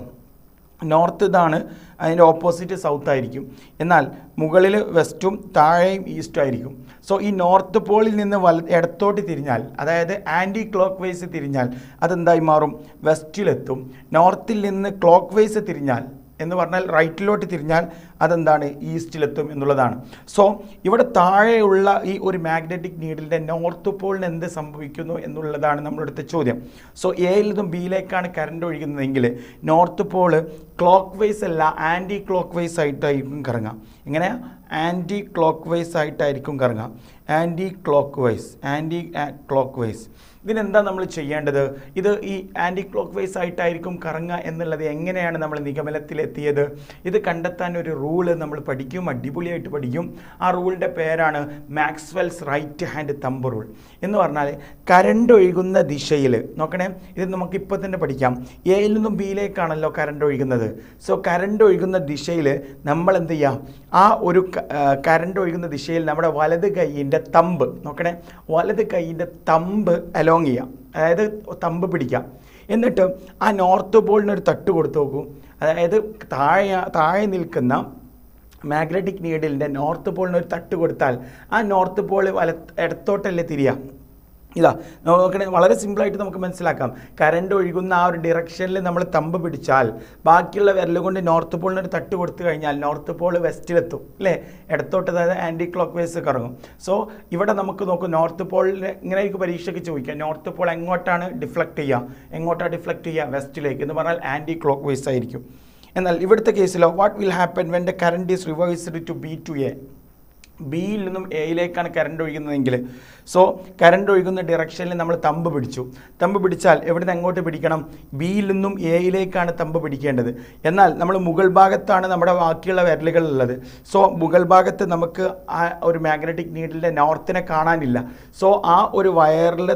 നോർത്ത് ഇതാണ്, അതിൻ്റെ ഓപ്പോസിറ്റ് സൗത്ത് ആയിരിക്കും. എന്നാൽ മുകളിൽ വെസ്റ്റും താഴെയും ഈസ്റ്റും ആയിരിക്കും. സോ ഈ നോർത്ത് പോളിൽ നിന്ന് ഇടത്തോട്ട് തിരിഞ്ഞാൽ, അതായത് ആൻറ്റി ക്ലോക്ക് വൈസ് തിരിഞ്ഞാൽ അതെന്തായി മാറും? വെസ്റ്റിലെത്തും. നോർത്തിൽ നിന്ന് ക്ലോക്ക് വൈസ് തിരിഞ്ഞാൽ എന്ന് പറഞ്ഞാൽ റൈറ്റിലോട്ട് തിരിഞ്ഞാൽ അതെന്താണ്? ഈസ്റ്റിലെത്തും എന്നുള്ളതാണ്. സോ ഇവിടെ താഴെയുള്ള ഈ ഒരു മാഗ്നറ്റിക് നീഡിലിൻ്റെ നോർത്ത് പോളിന് എന്ത് സംഭവിക്കുന്നു എന്നുള്ളതാണ് നമ്മളെടുത്ത ചോദ്യം. സോ എയിൽ നിന്നും ബിയിലേക്കാണ് കറണ്ട് ഒഴുകുന്നതെങ്കിൽ നോർത്ത് പോള് ക്ലോക്ക് വൈസ് അല്ല, ആൻറ്റി ക്ലോക്ക് വൈസ് ആയിട്ടായിരിക്കും കറങ്ങാം. എങ്ങനെയാണ്? ആൻറ്റി ക്ലോക്ക് വൈസ് ആയിട്ടായിരിക്കും കറങ്ങാം. Anti clock vice. ഇതിനെന്താ നമ്മൾ ചെയ്യേണ്ടത്? ഇത് ഈ ആൻറ്റി ക്ലോക്ക് വൈസ് ആയിട്ടായിരിക്കും കറങ്ങുക എന്നുള്ളത് എങ്ങനെയാണ് നമ്മൾ നിഗമനത്തിലെത്തിയത്? ഇത് കണ്ടെത്താൻ ഒരു റൂള് നമ്മൾ പഠിക്കും, അടിപൊളിയായിട്ട് പഠിക്കും. ആ റൂളിൻ്റെ പേരാണ് Maxwell's right hand thumb rule. എന്ന് പറഞ്ഞാൽ കറണ്ട് ഒഴുകുന്ന ദിശയിൽ, നോക്കണേ, ഇത് നമുക്കിപ്പോൾ തന്നെ പഠിക്കാം. എയിൽ നിന്നും ബിയിലേക്കാണല്ലോ കറണ്ട് ഒഴുകുന്നത്. സോ കറണ്ട് ഒഴുകുന്ന ദിശയിൽ നമ്മൾ എന്ത് ചെയ്യാം? ആ ഒരു കറണ്ട് ഒഴുകുന്ന ദിശയിൽ നമ്മുടെ വലത് കൈയിൻ്റെ തമ്പ്, നോക്കണേ, വലത് കൈയിൻ്റെ തമ്പ് അലോങ് ചെയ്യാം, അതായത് തമ്പ് പിടിക്കാം. എന്നിട്ട് ആ നോർത്ത് പോളിനൊരു തട്ട് കൊടുത്ത് നോക്കൂ. അതായത് താഴെ നിൽക്കുന്ന മാഗ്നറ്റിക് നീഡിലിൻ്റെ നോർത്ത് പോളിനൊരു തട്ട് കൊടുത്താൽ ആ നോർത്ത് പോൾ ഇടത്തോട്ടല്ലേ തിരിയാം? ഇതാ നോക്കണേ, വളരെ സിമ്പിളായിട്ട് നമുക്ക് മനസ്സിലാക്കാം. കറണ്ട് ഒഴുകുന്ന ആ ഒരു ഡിറക്ഷനിൽ നമ്മൾ തമ്പ് പിടിച്ചാൽ ബാക്കിയുള്ള വിരൽ കൊണ്ട് നോർത്ത് പോളിന് ഒരു തട്ട് കൊടുത്തു കഴിഞ്ഞാൽ നോർത്ത് പോൾ വെസ്റ്റിലെത്തും അല്ലേ, ഇടത്തോട്ട്, അതായത് ആൻറ്റി ക്ലോക്ക് വൈസ് കറങ്ങും. സോ ഇവിടെ നമുക്ക് നോക്കും നോർത്ത് പോളിന് ഇങ്ങനെ എനിക്ക് പരീക്ഷയ്ക്ക് ചോദിക്കാം, നോർത്ത് പോൾ എങ്ങോട്ടാണ് ഡിഫ്ലക്ട് ചെയ്യുക, വെസ്റ്റിലേക്ക് എന്ന് പറഞ്ഞാൽ ആൻറ്റി ക്ലോക്ക് വൈസ് ആയിരിക്കും. എന്നാൽ ഇവിടുത്തെ കേസിലോ what will happen when the current is reversed to B to A, ബിയിൽ നിന്നും എയിലേക്കാണ് കറണ്ട് ഒഴുകുന്നതെങ്കിൽ, സോ കറണ്ട് ഒഴുകുന്ന ഡിറക്ഷനിൽ നമ്മൾ തമ്പ് പിടിച്ചാൽ എവിടുന്ന് എങ്ങോട്ട് പിടിക്കണം, ബിയിൽ നിന്നും എയിലേക്കാണ് തമ്പ് പിടിക്കേണ്ടത്. എന്നാൽ നമ്മൾ മുകൾ ഭാഗത്താണ് നമ്മുടെ ബാക്കിയുള്ള വിരലുകൾ ഉള്ളത്. സോ മുകൾ ഭാഗത്ത് നമുക്ക് ആ ഒരു മാഗ്നറ്റിക് നീഡിലിൻ്റെ നോർത്തിനെ കാണാനില്ല. സോ ആ ഒരു വയറിൽ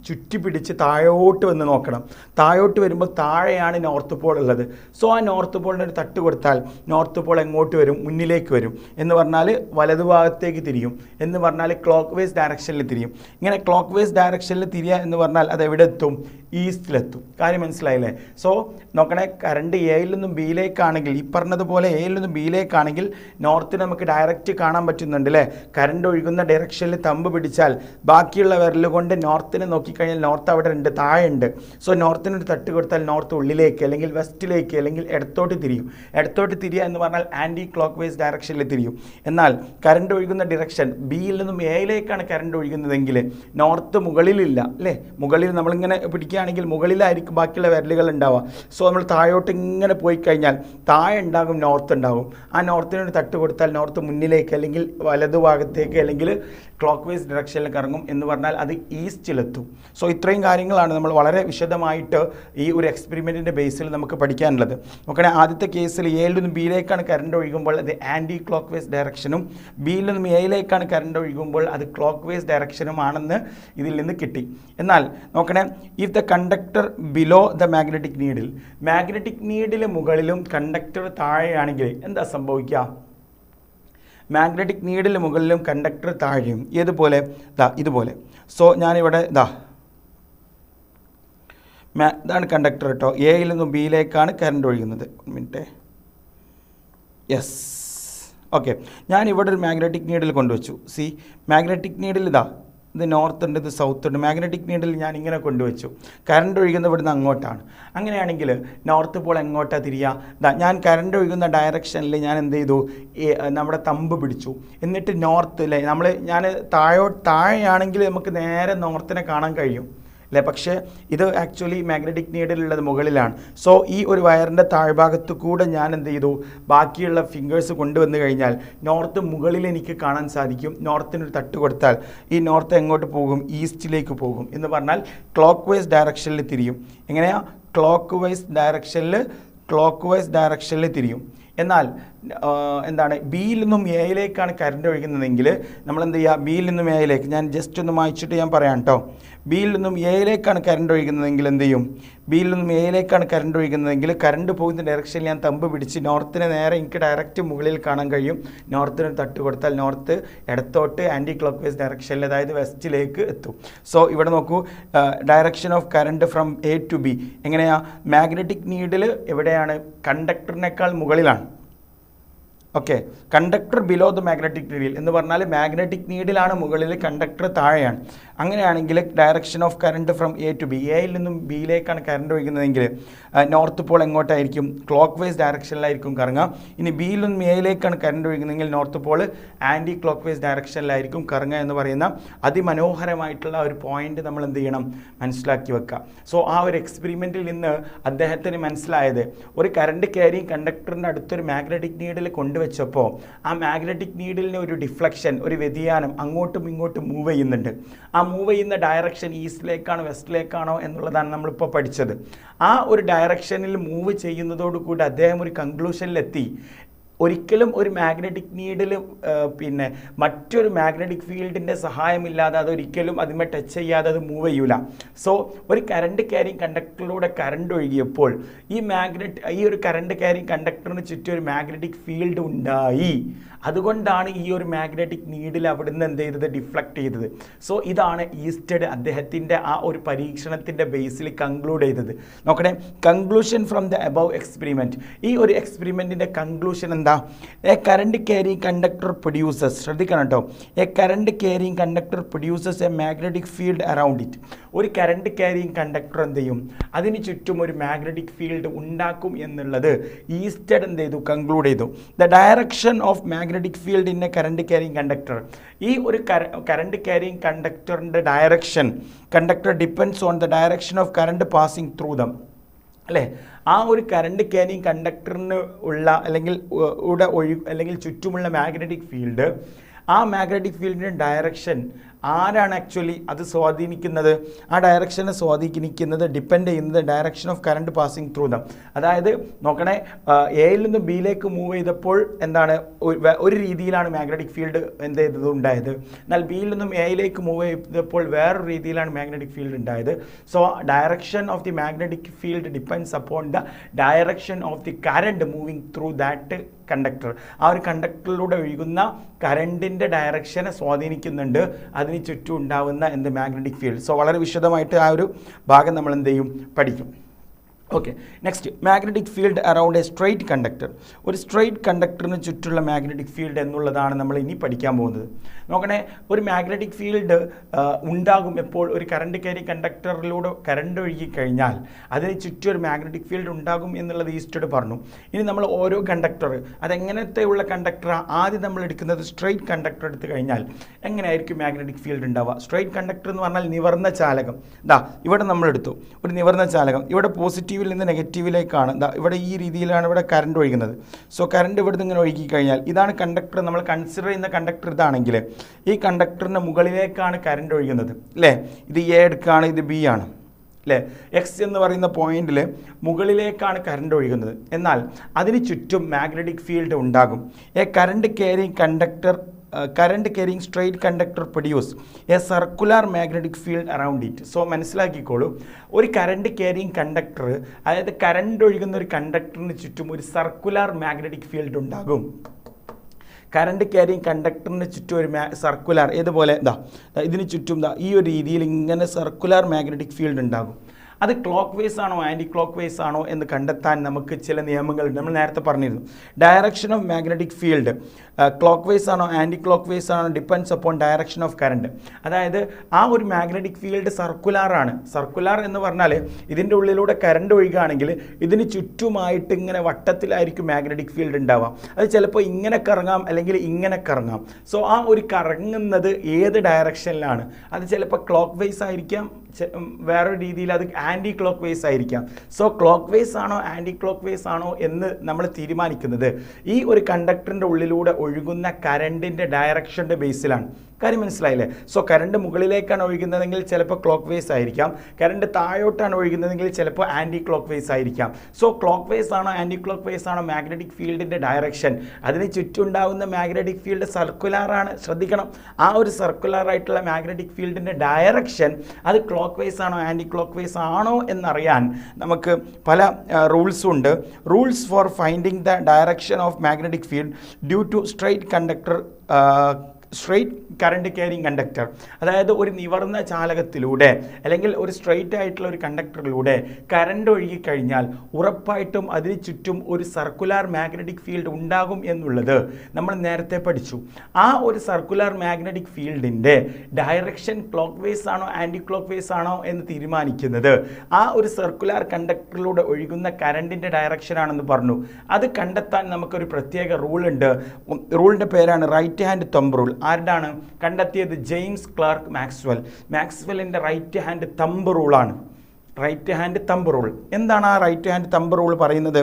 ചുറ്റി പിടിച്ച് താഴോട്ട് വന്ന് നോക്കണം. താഴോട്ട് വരുമ്പോൾ താഴെയാണ് നോർത്ത് പോൾ ഉള്ളത്. സോ ആ നോർത്ത് പോളിന് ഒരു തട്ട് കൊടുത്താൽ നോർത്ത് പോൾ എങ്ങോട്ട് വരും, മുന്നിലേക്ക് വരും എന്ന് പറഞ്ഞാൽ വലതുഭാഗത്തേക്ക് തിരിയും, എന്ന് പറഞ്ഞാൽ ക്ലോക്ക് വൈസ് ഡയറക്ഷനിൽ തിരിയും. ഇങ്ങനെ ക്ലോക്ക് വൈസ് ഡയറക്ഷനിൽ തിരിയുക എന്ന് പറഞ്ഞാൽ അത് എവിടെ എത്തും, ഈസ്റ്റിലെത്തും. കാര്യം മനസ്സിലായില്ലേ? സോ നോക്കണേ, കറണ്ട് എയിൽ നിന്നും ബിയിലേക്കാണെങ്കിൽ, ഈ പറഞ്ഞതുപോലെ എയിൽ നിന്നും ബിയിലേക്കാണെങ്കിൽ നോർത്തിന് നമുക്ക് ഡയറക്റ്റ് കാണാൻ പറ്റുന്നുണ്ട് അല്ലേ. കറണ്ട് ഒഴുകുന്ന ഡയറക്ഷനിൽ തമ്പ് പിടിച്ചാൽ ബാക്കിയുള്ള വിരൽ കൊണ്ട് നോർത്തിനെ നോക്കിക്കഴിഞ്ഞാൽ നോർത്ത് അവിടെ ഉണ്ട്, താഴെ ഉണ്ട്. സോ നോർത്തിനൊരു തട്ട് കൊടുത്താൽ നോർത്ത് ഉള്ളിലേക്ക് അല്ലെങ്കിൽ വെസ്റ്റിലേക്ക് അല്ലെങ്കിൽ ഇടത്തോട്ട് തിരിയും. ഇടത്തോട്ട് തിരിയുക എന്ന് പറഞ്ഞാൽ ആൻറ്റി ക്ലോക്ക് വൈസ് ഡയറക്ഷനിൽ തിരിയും. എന്നാൽ കറണ്ട് ഒഴുകുന്ന ഡിറക്ഷൻ ബിയിൽ നിന്നും എയിലേക്കാണ് കറണ്ട് ഒഴുകുന്നതെങ്കിൽ നോർത്ത് മുകളിലില്ല അല്ലേ. മുകളിൽ നമ്മളിങ്ങനെ പിടിക്കുകയാണെങ്കിൽ മുകളിലായിരിക്കും ബാക്കിയുള്ള വിരലുകൾ ഉണ്ടാവുക. സോ നമ്മൾ താഴോട്ട് ഇങ്ങനെ പോയി കഴിഞ്ഞാൽ താഴെ ഉണ്ടാകും, നോർത്ത് ഉണ്ടാകും. ആ നോർത്തിനൊരു തട്ട് കൊടുത്താൽ നോർത്ത് മുന്നിലേക്ക് അല്ലെങ്കിൽ വലതുഭാഗത്തേക്ക് അല്ലെങ്കിൽ ക്ലോക്ക് വൈസ് ഡിറക്ഷനിൽ കറങ്ങും, എന്ന് പറഞ്ഞാൽ അത് ഈസ്റ്റിലെത്തും. സോ ഇത്രയും കാര്യങ്ങളാണ് നമ്മൾ വളരെ വിശദമായിട്ട് ഈ ഒരു എക്സ്പെരിമെൻറ്റിൻ്റെ ബേസിൽ നമുക്ക് പഠിക്കാനുള്ളത്. നോക്കണേ, ആദ്യത്തെ കേസിൽ എയിൽ നിന്നും ബിയിലേക്കാണ് കറണ്ട് ഒഴുകുമ്പോൾ അത് ആൻറ്റി ക്ലോക്ക് വൈസ് ഡയറക്ഷനും, ബിയിൽ നിന്നും എയിലേക്കാണ് കറണ്ട് ഒഴുകുമ്പോൾ അത് ക്ലോക്ക് വൈസ് ഡയറക്ഷനുമാണെന്ന് ഇതിൽ നിന്ന് കിട്ടി. എന്നാൽ നോക്കണേ, if the conductor below the magnetic needle മുകളിലും കണ്ടക്ടർ താഴെയാണെങ്കിൽ എന്താ സംഭവിക്കുക? മാഗ്നറ്റിക് നീഡിൽ മുകളിലും കണ്ടക്ടർ താഴെയും. ഏതുപോലെ? ഇതുപോലെ. സോ ഞാനിവിടെ ഇതാണ് കണ്ടക്ടർ കേട്ടോ. എയിൽ നിന്നും ബിയിലേക്കാണ് കറണ്ട് ഒഴുകുന്നത്. Minute, yes, okay. ഞാനിവിടെ ഒരു മാഗ്നറ്റിക് നീഡിൽ കൊണ്ടുവച്ചു. മാഗ്നറ്റിക് നീഡിൽ ഇത് നോർത്ത് ഉണ്ട്, ഇത് സൗത്ത് ഉണ്ട്. മാഗ്നറ്റിക് നീഡിൽ ഞാൻ ഇങ്ങനെ കൊണ്ടുവച്ചു. കറണ്ട് ഒഴുകുന്ന ഇവിടുന്ന് അങ്ങോട്ടാണ്. അങ്ങനെയാണെങ്കിൽ നോർത്ത് പോൾ എങ്ങോട്ടാണ് തിരിയുക? ഞാൻ കറണ്ട് ഒഴുകുന്ന ഡയറക്ഷനിൽ ഞാൻ എന്ത് ചെയ്തു, നമ്മുടെ തമ്പ് പിടിച്ചു. എന്നിട്ട് നോർത്ത് അല്ലേ, ഞാൻ താഴെയാണെങ്കിൽ നമുക്ക് നേരെ നോർത്തിനെ കാണാൻ കഴിയും അല്ലേ. പക്ഷേ ഇത് ആക്ച്വലി മാഗ്നറ്റിക് നീഡിലുള്ളത് മുകളിലാണ്. സോ ഈ ഒരു വയറിൻ്റെ താഴ്ഭാഗത്ത് കൂടെ ഞാൻ എന്ത് ചെയ്തു, ബാക്കിയുള്ള ഫിംഗേഴ്സ് കൊണ്ടുവന്ന് കഴിഞ്ഞാൽ നോർത്ത് മുകളിൽ എനിക്ക് കാണാൻ സാധിക്കും. നോർത്തിനൊരു തട്ട് കൊടുത്താൽ ഈ നോർത്ത് എങ്ങോട്ട് പോകും, ഈസ്റ്റിലേക്ക് പോകും, എന്ന് പറഞ്ഞാൽ ക്ലോക്ക് വൈസ് ഡയറക്ഷനിൽ തിരിയും. എങ്ങനെയാ? ക്ലോക്ക് വൈസ് ഡയറക്ഷനിൽ തിരിയും. എന്നാൽ എന്താണ്, ബിയിൽ നിന്നും എയിലേക്കാണ് കറണ്ട് ഒഴുകുന്നതെങ്കിൽ നമ്മൾ എന്ത് ചെയ്യുക, ബിയിൽ നിന്നും എയിലേക്ക്, ഞാൻ ജസ്റ്റ് ഒന്ന് മായ്ച്ചിട്ട് ഞാൻ പറയാം കേട്ടോ. ബിയിൽ നിന്നും എയിലേക്കാണ് കറണ്ട് ഒഴുകുന്നതെങ്കിൽ എന്ത് ചെയ്യും, ബിയിൽ നിന്നും എയിലേക്കാണ് കറണ്ട് ഒഴുകുന്നതെങ്കിൽ കറണ്ട് പോകുന്ന ഡയറക്ഷനിൽ ഞാൻ തമ്പ് പിടിച്ച് നോർത്തിനെ നേരെ എനിക്ക് ഡയറക്റ്റ് മുകളിൽ കാണാൻ കഴിയും. നോർത്തിന് തട്ട് കൊടുത്താൽ നോർത്ത് ഇടത്തോട്ട് ആൻറ്റി ക്ലോക്ക് വൈസ് ഡയറക്ഷനിൽ, അതായത് വെസ്റ്റിലേക്ക് എത്തും. സോ ഇവിടെ നോക്കൂ, direction of current from A to B എങ്ങനെയാണ്? മാഗ്നറ്റിക് നീഡിൽ എവിടെയാണ്? കണ്ടക്ടറിനേക്കാൾ മുകളിലാണ്. Okay, conductor below the magnetic needle എന്ന് പറഞ്ഞാൽ മാഗ്നറ്റിക് നീഡിലാണ് മുകളിൽ, കണ്ടക്ടർ താഴെയാണ്. അങ്ങനെയാണെങ്കിൽ direction of current from A to B, എയിൽ നിന്നും ബിയിലേക്കാണ് കറണ്ട് ഒഴുകുന്നതെങ്കിൽ നോർത്ത് പോൾ എങ്ങോട്ടായിരിക്കും? ക്ലോക്ക് വൈസ് ഡയറക്ഷനിലായിരിക്കും കറങ്ങുക. ഇനി ബിയിൽ നിന്നും എയിലേക്കാണ് കറണ്ട് ഒഴുകുന്നതെങ്കിൽ north pole anti clock vice ഡയറക്ഷനിലായിരിക്കും കറങ്ങുക എന്ന് പറയുന്ന അതിമനോഹരമായിട്ടുള്ള ഒരു പോയിന്റ് നമ്മൾ എന്ത് ചെയ്യണം, മനസ്സിലാക്കി വെക്കുക. സോ ആ ഒരു എക്സ്പെരിമെൻറ്റിൽ നിന്ന് അദ്ദേഹത്തിന് മനസ്സിലായത്, ഒരു കറണ്ട് ക്യാരിങ് കണ്ടക്ടറിൻ്റെ അടുത്തൊരു മാഗ്നറ്റിക് നീഡിൽ കൊണ്ടുവച്ചപ്പോൾ ആ മാഗ്നറ്റിക് നീഡിലിന് ഒരു ഡിഫ്ലക്ഷൻ, ഒരു വ്യതിയാനം അങ്ങോട്ടും ഇങ്ങോട്ടും മൂവ് ചെയ്യുന്നുണ്ട്. ആ മൂവ് ചെയ്യുന്ന ഡയറക്ഷൻ ഈസ്റ്റിലേക്കാണോ വെസ്റ്റിലേക്കാണോ എന്നുള്ളതാണ് നമ്മളിപ്പോൾ പഠിച്ചത്. ആ ഒരു ഡയറക്ഷനിൽ മൂവ് ചെയ്യുന്നതോടുകൂടി അദ്ദേഹം ഒരു കൺക്ലൂഷനിലെത്തി, ഒരിക്കലും ഒരു മാഗ്നറ്റിക് നീഡിൽ മറ്റൊരു മാഗ്നറ്റിക് ഫീൽഡിൻ്റെ സഹായമില്ലാതെ അതൊരിക്കലും അതിന്മേ ടച്ച് ചെയ്യാതെ അത് മൂവ് ചെയ്യൂല. സോ ഒരു കറണ്ട് ക്യാരിങ് കണ്ടക്ടറിലൂടെ കറണ്ട് ഒഴുകിയപ്പോൾ ഈ ഒരു കറണ്ട് ക്യാരിങ് കണ്ടക്ടറിന് ചുറ്റും ഒരു മാഗ്നറ്റിക് ഫീൽഡ് ഉണ്ടായി. അതുകൊണ്ടാണ് ഈ ഒരു മാഗ്നറ്റിക് നീഡിൽ അവിടുന്ന് എന്ത് ചെയ്തത്, ഡിഫ്ലക്ട് ചെയ്തത്. സോ ഇതാണ് ഈസ്റ്റഡ് അദ്ദേഹത്തിൻ്റെ ആ ഒരു പരീക്ഷണത്തിൻ്റെ ബേസിൽ കൺക്ലൂഡ് ചെയ്തത്. നോക്കണേ, conclusion from the above experiment. ഈ ഒരു എക്സ്പെരിമെൻറ്റിൻ്റെ കൺക്ലൂഷൻ എന്താണ്? എന്താ A current carrying conductor produces, ശ്രദ്ധിക്കണം കേട്ടോ, A current carrying conductor produces A magnetic field around it. ഒരു കറണ്ട് ക്യാരിങ് കണ്ടക്ടർ എന്ത് ചെയ്യും, അതിന് ചുറ്റും ഒരു മാഗ്നറ്റിക് ഫീൽഡ് ഉണ്ടാക്കും എന്നുള്ളത് ഈസ്റ്റഡ് എന്ത് ചെയ്തു, കൺക്ലൂഡ് ചെയ്തു. The direction of magnetic field in a current carrying conductor, ഈ ഒരു കറണ്ട് ക്യാരിങ് കണ്ടക്ടറിൻ്റെ direction, conductor depends on the direction of current passing through them, അല്ലേ? ആ ഒരു കറണ്ട് ക്യാരിങ് കണ്ടക്ടറിന് ഉള്ള അല്ലെങ്കിൽ അല്ലെങ്കിൽ ചുറ്റുമുള്ള മാഗ്നറ്റിക് ഫീൽഡ്, ആ മാഗ്നറ്റിക് ഫീൽഡിൻ്റെ ഡയറക്ഷൻ ആരാണ് ആക്ച്വലി അത് സ്വാധീനിക്കുന്നത്, ആ ഡയറക്ഷനെ സ്വാധീനിക്കുന്നത് ഡിപ്പെൻഡ് ചെയ്യുന്നത് direction of current passing through dum. അതായത് നോക്കണേ, എയിൽ നിന്ന് ബിയിലേക്ക് മൂവ് ചെയ്തപ്പോൾ എന്താണ്, ഒരു രീതിയിലാണ് മാഗ്നറ്റിക് ഫീൽഡ് എന്ത് ചെയ്തത് ഉണ്ടായത്. എന്നാൽ ബിയിൽ നിന്നും എയിലേക്ക് മൂവ് ചെയ്തപ്പോൾ വേറൊരു രീതിയിലാണ് മാഗ്നറ്റിക് ഫീൽഡ് ഉണ്ടായത്. So direction of the magnetic field depends upon the direction of the current moving through that conductor. ആ ഒരു കണ്ടക്ടറിലൂടെ ഒഴുകുന്ന കറണ്ടിൻ്റെ ഡയറക്ഷനെ സ്വാധീനിക്കുന്നുണ്ട് അതിന് ചുറ്റും ഉണ്ടാവുന്ന എന്ത് മാഗ്നറ്റിക് ഫീൽഡ്. സോ വളരെ വിശദമായിട്ട് ആ ഒരു ഭാഗം നമ്മൾ എന്ത് ചെയ്യും, പഠിക്കും. Okay, next magnetic field around a straight conductor. ഒരു സ്ട്രെയിറ്റ് കണ്ടക്ടറിന് ചുറ്റുള്ള മാഗ്നറ്റിക് ഫീൽഡ് എന്നുള്ളതാണ് നമ്മൾ ഇനി പഠിക്കാൻ പോകുന്നത്. നോക്കണേ, ഒരു മാഗ്നറ്റിക് ഫീൽഡ് ഉണ്ടാകും എപ്പോൾ ഒരു കറണ്ട് ക്യാരിങ് കണ്ടക്ടറിലൂടെ കറണ്ട് ഒഴുകി കഴിഞ്ഞാൽ അതിന് ചുറ്റും ഒരു മാഗ്നറ്റിക് ഫീൽഡ് ഉണ്ടാകും എന്നുള്ളത് ഈസ്റ്റഡ് പറഞ്ഞു. ഇനി നമ്മൾ ഓരോ കണ്ടക്ടർ അതെങ്ങനത്തെ ഉള്ള കണ്ടക്ടർ, ആദ്യം നമ്മൾ എടുക്കുന്നത് സ്ട്രെയിറ്റ് കണ്ടക്ടർ എടുത്തു കഴിഞ്ഞാൽ എങ്ങനെയായിരിക്കും മാഗ്നറ്റിക് ഫീൽഡ് ഉണ്ടാവുക. സ്ട്രെയിറ്റ് കണ്ടക്ടർ എന്ന് പറഞ്ഞാൽ നിവർന്ന ചാലകം. ഇവിടെ നമ്മൾ എടുത്തു ഒരു നിവർന്ന ചാലകം, ഇവിടെ പോസിറ്റീവ് നിന്ന് നെഗറ്റീവിലേക്കാണ്, ഇവിടെ ഈ രീതിയിലാണ് ഇവിടെ കറണ്ട് ഒഴുകുന്നത്. സോ കറണ്ട് ഇവിടുന്ന് ഇങ്ങനെ ഒഴുകി കഴിഞ്ഞാൽ ഇതാണ് കണ്ടക്ടർ, നമ്മൾ കൺസിഡർ ചെയ്യുന്ന കണ്ടക്ടർ ഇതാണെങ്കിൽ ഈ കണ്ടക്ടറിൻ്റെ മുകളിലേക്കാണ് കറണ്ട് ഒഴുകുന്നത്, അല്ലേ? ഇത് എ എടുക്കുകയാണ്, ഇത് ബി ആണ്, അല്ലേ? എക്സ് എന്ന് പറയുന്ന പോയിന്റിൽ മുകളിലേക്കാണ് കറണ്ട് ഒഴുകുന്നത്. എന്നാൽ അതിന് ചുറ്റും മാഗ്നറ്റിക് ഫീൽഡ് ഉണ്ടാകും. A current carrying conductor current carrying straight conductor produce a circular magnetic field around it. So മനസ്സിലാക്കിക്കോളൂ, ഒരു കറണ്ട് ക്യാരിങ് കണ്ടക്ടർ, അതായത് കറണ്ട് ഒഴുകുന്ന ഒരു കണ്ടക്ടറിന് ചുറ്റും ഒരു സർക്കുലർ മാഗ്നറ്റിക് ഫീൽഡ് ഉണ്ടാകും. കറണ്ട് ക്യാരിങ് കണ്ടക്ടറിന് ചുറ്റും ഒരു സർക്കുലർ, ഏതുപോലെ ഇതിന് ചുറ്റും ഈ ഒരു രീതിയിൽ ഇങ്ങനെ സർക്കുലർ മാഗ്നറ്റിക് ഫീൽഡ് ഉണ്ടാകും. അത് ക്ലോക്ക് വൈസ് ആണോ ആൻറ്റി ക്ലോക്ക് വൈസ് ആണോ എന്ന് കണ്ടെത്താൻ നമുക്ക് ചില നിയമങ്ങളുണ്ട്. നമ്മൾ നേരത്തെ പറഞ്ഞിരുന്നു, direction of magnetic field clock vice ആണോ ആൻറ്റി ക്ലോക്ക് വൈസ് ആണോ depends upon direction of current. അതായത് ആ ഒരു മാഗ്നറ്റിക് ഫീൽഡ് സർക്കുലാറാണ്. സർക്കുലാർ എന്ന് പറഞ്ഞാൽ ഇതിൻ്റെ ഉള്ളിലൂടെ കറണ്ട് ഒഴുകുകയാണെങ്കിൽ ഇതിന് ചുറ്റുമായിട്ട് ഇങ്ങനെ വട്ടത്തിലായിരിക്കും മാഗ്നറ്റിക് ഫീൽഡ് ഉണ്ടാവാം. അത് ചിലപ്പോൾ ഇങ്ങനെ കറങ്ങാം അല്ലെങ്കിൽ ഇങ്ങനെ കറങ്ങാം. സോ ആ ഒരു കറങ്ങുന്നത് ഏത് ഡയറക്ഷനിലാണ്, അത് ചിലപ്പോൾ ക്ലോക്ക് വൈസ് ആയിരിക്കാം, വേറൊരു രീതിയിൽ അത് ആൻറ്റി ക്ലോക്ക് വൈസ് ആയിരിക്കാം. സോ ക്ലോക്ക് വൈസ് ആണോ ആൻറ്റി ക്ലോക്ക് വൈസ് ആണോ എന്ന് നമ്മൾ തീരുമാനിക്കുന്നത് ഈ ഒരു കണ്ടക്ടറിൻ്റെ ഉള്ളിലൂടെ ഒഴുകുന്ന കറണ്ടിൻ്റെ ഡയറക്ഷൻ്റെ ബേസിലാണ്. കാര്യം മനസ്സിലായില്ലേ? സോ കറണ്ട് മുകളിലേക്കാണ് ഒഴുകുന്നതെങ്കിൽ ചിലപ്പോൾ ക്ലോക്ക് വൈസ് ആയിരിക്കാം, കറണ്ട് താഴോട്ടാണ് ഒഴുകുന്നതെങ്കിൽ ചിലപ്പോൾ ആൻറ്റി ക്ലോക്ക് വൈസ് ആയിരിക്കാം. സോ ക്ലോക്ക് വൈസ് ആണോ ആൻറ്റി ക്ലോക്ക് വൈസ് ആണോ മാഗ്നറ്റിക് ഫീൽഡിൻ്റെ ഡയറക്ഷൻ, അതിന് ചുറ്റുണ്ടാവുന്ന മാഗ്നറ്റിക് ഫീൽഡ് സർക്കുലാറാണ്. ശ്രദ്ധിക്കണം, ആ ഒരു സർക്കുലർ ആയിട്ടുള്ള മാഗ്നറ്റിക് ഫീൽഡിൻ്റെ ഡയറക്ഷൻ അത് ക്ലോക്ക് വൈസ് ആണോ ആൻറ്റി ക്ലോക്ക് വൈസ് ആണോ എന്നറിയാൻ നമുക്ക് പല റൂൾസും ഉണ്ട്. Rules for finding the direction of magnetic field due to straight conductor straight current carrying conductor. അതായത് ഒരു നിവർന്ന ചാലകത്തിലൂടെ അല്ലെങ്കിൽ ഒരു സ്ട്രെയിറ്റ് ആയിട്ടുള്ള ഒരു കണ്ടക്ടറിലൂടെ കറണ്ട് ഒഴുകിക്കഴിഞ്ഞാൽ ഉറപ്പായിട്ടും അതിന് ചുറ്റും ഒരു സർക്കുലർ മാഗ്നറ്റിക് ഫീൽഡ് ഉണ്ടാകും എന്നുള്ളത് നമ്മൾ നേരത്തെ പഠിച്ചു. ആ ഒരു സർക്കുലർ മാഗ്നറ്റിക് ഫീൽഡിൻ്റെ ഡയറക്ഷൻ ക്ലോക്ക് വൈസ് ആണോ ആൻറ്റി ക്ലോക്ക് വൈസ് ആണോ എന്ന് തീരുമാനിക്കുന്നത് ആ ഒരു സർക്കുലർ കണ്ടക്ടറിലൂടെ ഒഴുകുന്ന കറണ്ടിൻ്റെ ഡയറക്ഷനാണെന്ന് പറഞ്ഞു. അത് കണ്ടെത്താൻ നമുക്കൊരു പ്രത്യേക റൂളുണ്ട്. റൂളിൻ്റെ പേരാണ് റൈറ്റ് ഹാൻഡ് തമ്പ് റൂൾ. ആരുടെയാണ് കണ്ടെത്തിയത്? James Clerk Maxwell. മാക്സ്വെല്ലിൻ്റെ റൈറ്റ് ഹാൻഡ് തമ്പ് റൂളാണ്. Right hand thumb rule. എന്താണ് ആ റൈറ്റ് ഹാൻഡ് തമ്പ് റൂൾ പറയുന്നത്?